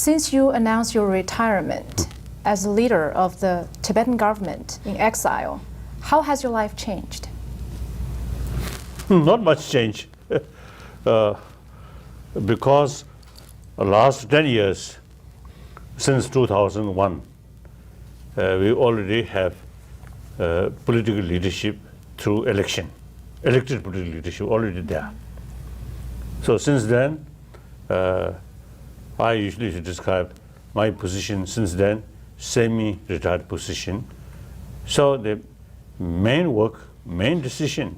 since you announced your retirement as a leader of the Tibetan government in exile, how has your life changed? Not much change, because the last 10 years, since 2001, we already have political leadership through election, elected political leadership already there. So since then, I usually describe my position since then, semi-retired position. So the main work, main decision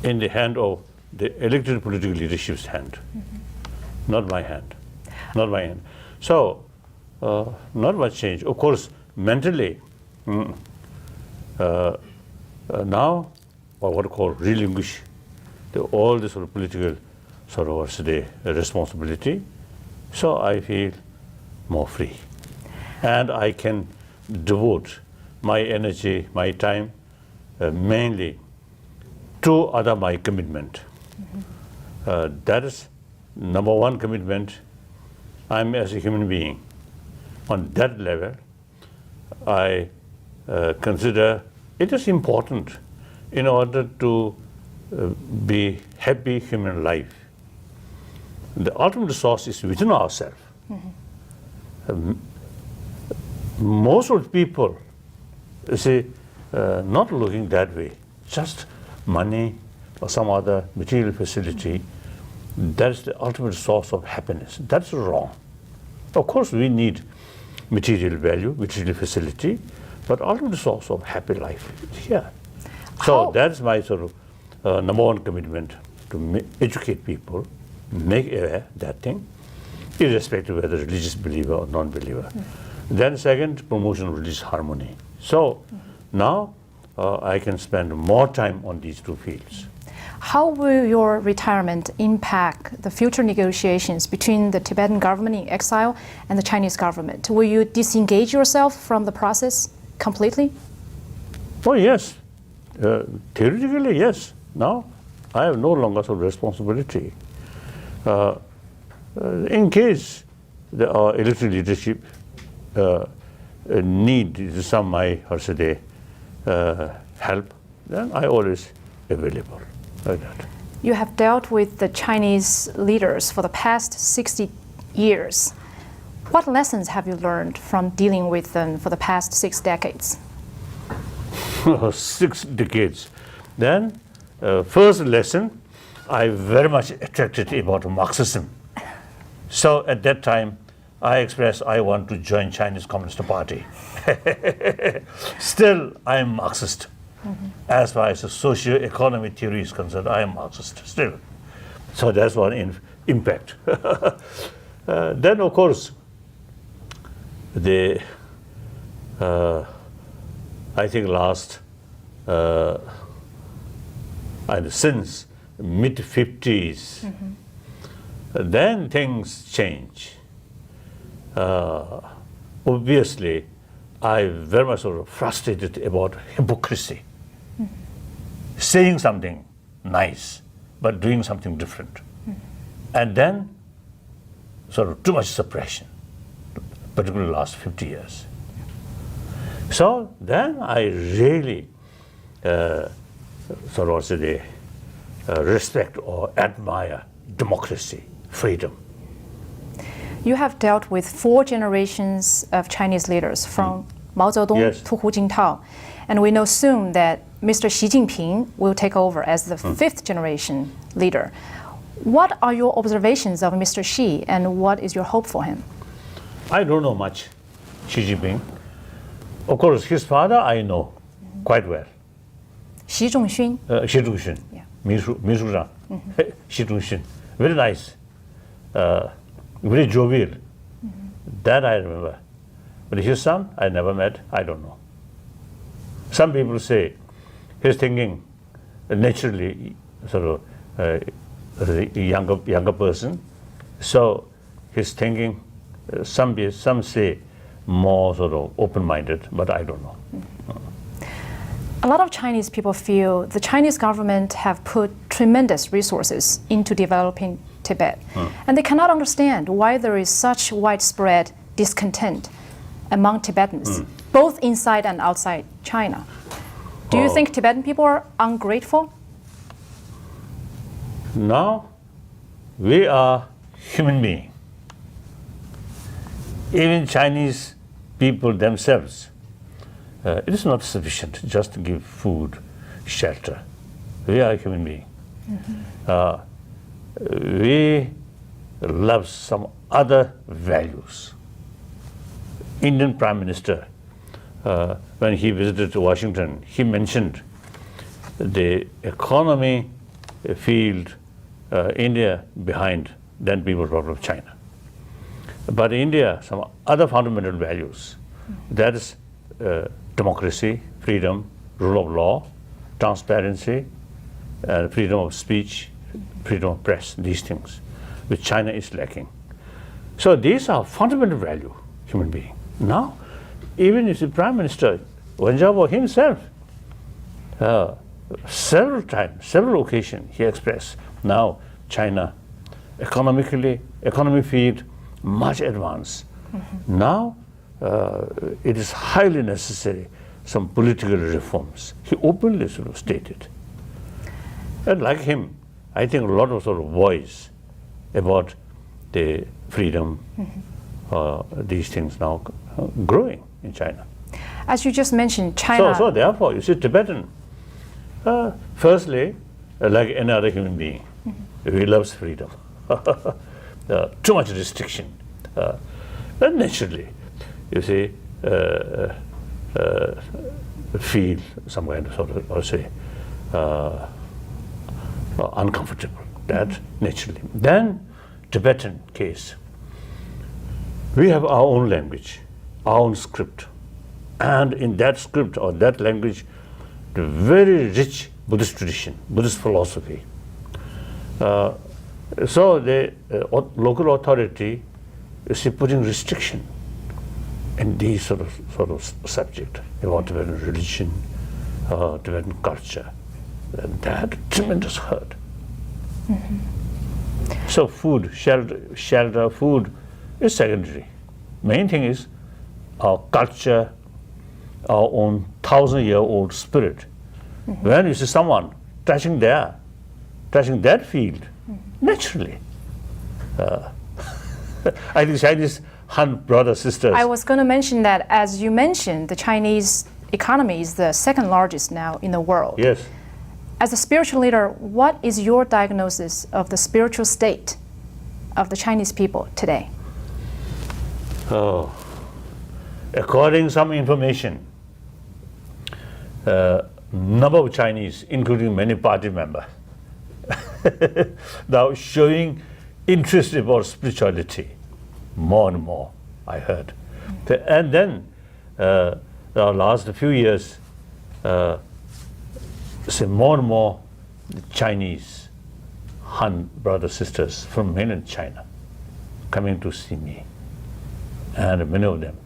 in the hand of the elected political leadership's hand, not my hand, not my hand. So not much change. Of course, mentally, now what I call relinquish all the sort of political sort of what's the responsibility. So I feel more free, and I can devote my energy, my time, mainly to other my commitment. That is number one commitment. I'm as a human being. On that level, I consider it is important in order to be happy human life. The ultimate source is within ourselves. Most of the people, you see, not looking that way, just money or some other material facility. That's the ultimate source of happiness. That's wrong. Of course, we need material value, material facility, but ultimate source of happy life is here. So that's my sort of number one commitment, to educate people, make aware that thing, irrespective of whether religious believer or non-believer. Then second, promotion of religious harmony. So now I can spend more time on these two fields. How will your retirement impact the future negotiations between the Tibetan government in exile and the Chinese government? Will you disengage yourself from the process completely? Oh yes, theoretically yes. Now I have no longer sort of responsibility. In case the elected leadership need some my help, then I always available like that. You have dealt with the Chinese leaders for the past 60 years. What lessons have you learned from dealing with them for the past 6 decades? 6 decades. Then, first lesson, I very much attracted about Marxism. So at that time, I expressed I want to join Chinese Communist Party. Still, I am Marxist. As far as the socio-economic theory is concerned, I am Marxist still. So that's one impact. Then, of course, the I think last and since mid-50s, then things change. Obviously, I very much sort of frustrated about hypocrisy. Saying something nice, but doing something different. And then, sort of too much suppression, particularly the last 50 years. So then I really sort of say, respect or admire democracy, freedom. You have dealt with 4 generations of Chinese leaders, from Mao Zedong to Hu Jintao, and we know soon that Mr. Xi Jinping will take over as the 5th generation leader. What are your observations of Mr. Xi, and what is your hope for him? I don't know much Xi Jinping. Of course, his father I know quite well. Xi Zhongxun. Xi Zhongxun, Yeah. 秘书长, Xi Zhongxun, very nice, very jovial. That I remember. But his son, I never met, I don't know. Some people say he's thinking naturally sort of a younger person, so he's thinking, some say more sort of open-minded, but I don't know. A lot of Chinese people feel the Chinese government have put tremendous resources into developing Tibet. And they cannot understand why there is such widespread discontent among Tibetans, both inside and outside China. Do you think Tibetan people are ungrateful? Now, we are human beings. Even Chinese people themselves, it is not sufficient just to give food, shelter. We are human beings. We love some other values. Indian Prime Minister, when he visited Washington, he mentioned the economy field, India behind, then people talk of China. But India, some other fundamental values, that is democracy, freedom, rule of law, transparency, freedom of speech, freedom of press, these things, which China is lacking. So these are fundamental value, human being. Now, even if the Prime Minister, Wen Jiabao himself, several times, several occasions, he expressed, now China, economy field, much advanced. Now, it is highly necessary, some political reforms. He openly sort of stated. And like him, I think a lot of sort of voice about the freedom, these things now growing in China. As you just mentioned, China... So therefore, you see, Tibetan, firstly, like any other human being, he loves freedom. Too much restriction. And naturally, you see, feel some kind of sort of, or say, uncomfortable. That naturally. Then, Tibetan case, we have our own language, our own script, and in that script or that language, the very rich Buddhist tradition, Buddhist philosophy. So the local authority is putting restriction in these sort of subject about Tibetan religion, Tibetan culture. And that tremendous hurt. So food, shelter, food is secondary. Main thing is our culture, our own 1,000-year-old spirit. When you see someone touching that field, naturally. I think Chinese Han brothers, sisters. I was going to mention that, as you mentioned, the Chinese economy is the second largest now in the world. Yes. As a spiritual leader, what is your diagnosis of the spiritual state of the Chinese people today? According to some information, number of Chinese, including many party members, now showing interest about spirituality more and more, I heard. And then the last few years, more and more Chinese Han brothers, sisters from mainland China coming to see me. And many of them,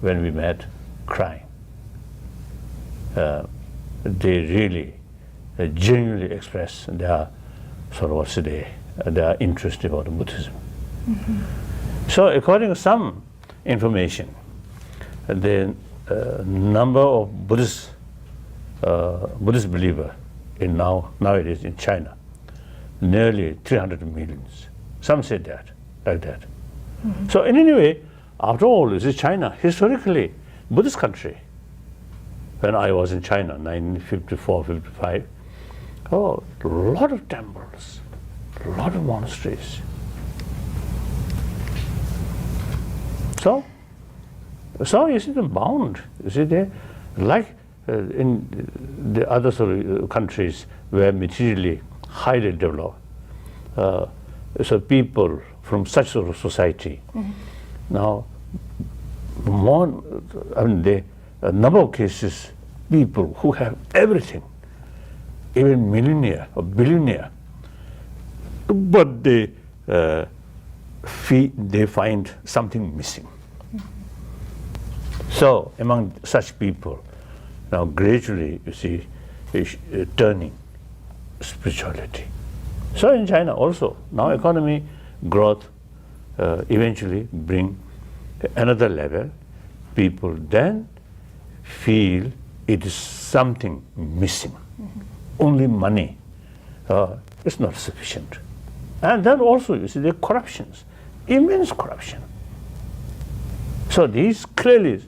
when we met, crying. They really genuinely express their sort of what's today, their interest about Buddhism. So according to some information, the number of Buddhist believers in nowadays in China, nearly 300 millions. Some say that, like that. So in any way, after all, this is China, historically Buddhist country. When I was in China, 1954, 55, a lot of temples, a lot of monasteries. So you see them bound. You see they, like in the other sort of countries where materially highly developed. So people from such sort of society now more. I mean, a number of cases, people who have everything, even millionaire or billionaire, but they find something missing. So among such people, now gradually you see turning spirituality. So in China also, now economy growth eventually bring another level. People then feel it is something missing. Only money is not sufficient. And then also, you see, the corruptions, immense corruption. So these clearly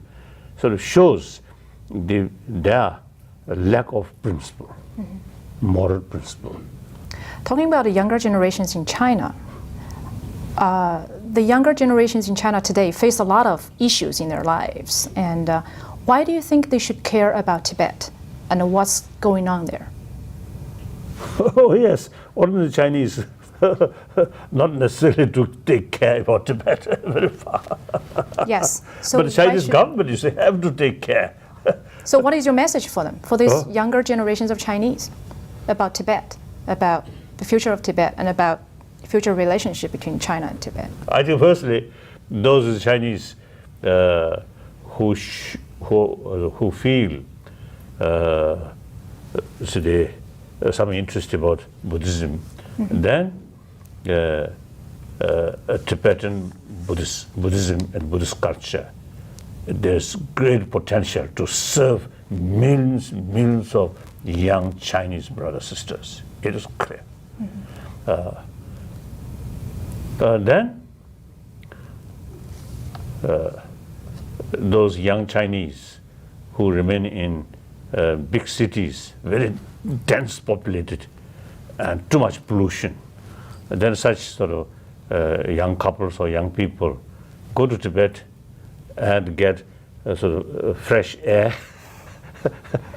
sort of shows their lack of principle, moral principle. Talking about the younger generations in China, the younger generations in China today face a lot of issues in their lives. And why do you think they should care about Tibet and what's going on there? Oh yes, ordinary Chinese not necessarily to take care about Tibet very far. Yes. So but the Chinese government, you say, have to take care. So what is your message for them, for these younger generations of Chinese, about Tibet, about the future of Tibet, and about the future relationship between China and Tibet? I think firstly, those Chinese who feel some interest about Buddhism, then Tibetan Buddhism and Buddhist culture, there's great potential to serve millions of young Chinese brothers sisters. It is clear. Then those young Chinese who remain in big cities, very dense populated, and too much pollution, and then such sort of young couples or young people go to Tibet and get sort of fresh air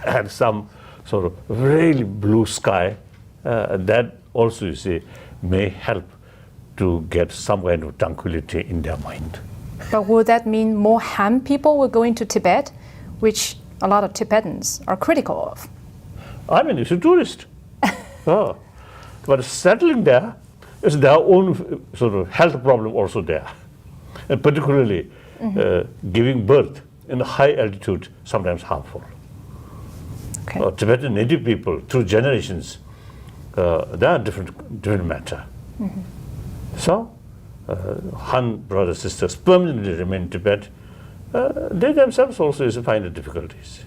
and some sort of really blue sky. That also, you see, may help to get some kind of tranquility in their mind. But will that mean more Han people will go into Tibet, which a lot of Tibetans are critical of? I mean, it's a tourist. But settling there is their own sort of health problem also there. And particularly giving birth in a high altitude, sometimes harmful. Okay. Tibetan native people, through generations, they are different matter. So, Han brothers, sisters permanently remain in Tibet. They themselves also find the difficulties.